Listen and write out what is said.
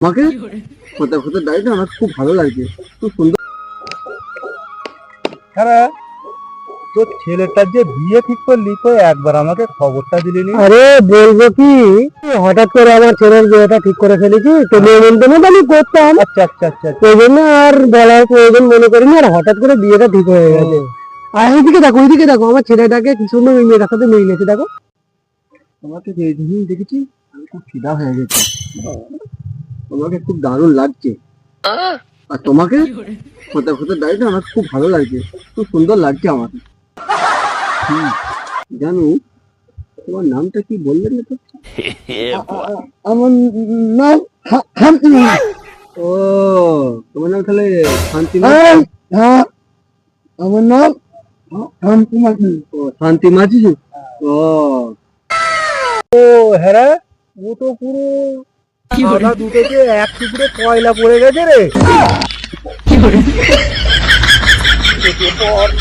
আমাকে কথা কথা দাঁড়িয়ে আমার খুব ভালো লাগছে, খুব সুন্দর। হ্যাঁ, তোর ছেলেটার যে বিয়ে ঠিক করলি তো একবার আমাকে খবরটা দিলি নি? আরে বলবো কি, হঠাৎ করে আমার ছেলের বিয়েটা ঠিক করে ফেলেছি তো নিমন্ত্রণ আমি করতাম। আচ্ছা আচ্ছা আচ্ছা ওই জন্য আর বলার প্রয়োজন মনে করিনি, আর হঠাৎ করে বিয়েটা ঠিক হয়ে গেছে। আর এইদিকে দেখো, ওইদিকে দেখো, আমার ছেলেটাকে কি সুন্দর ওই মেয়েটার সাথে মিলেছে দেখো। তোমাকে যে দিনই দেখেছি আমি খুব ফিদা হয়ে গেছি, তোমাকে খুব দারুণ লাগছে। আর তোমাকে কথা কথা দাঁড়িয়ে আমার খুব ভালো লাগছে, খুব সুন্দর লাগছে আমাকে। জানো তোমার নামটা কি বললেন না তো? আমার নাম শান্তি। ও তোমার নাম তাহলে শান্তি? হ্যাঁ আমার নাম শান্তি মাঝি। ও শান্তি মাঝি। ও ও হ্যাঁ, ও তো পুরো সাদা দুটোতে এক টুকরো কয়লা পড়ে গেছে রে।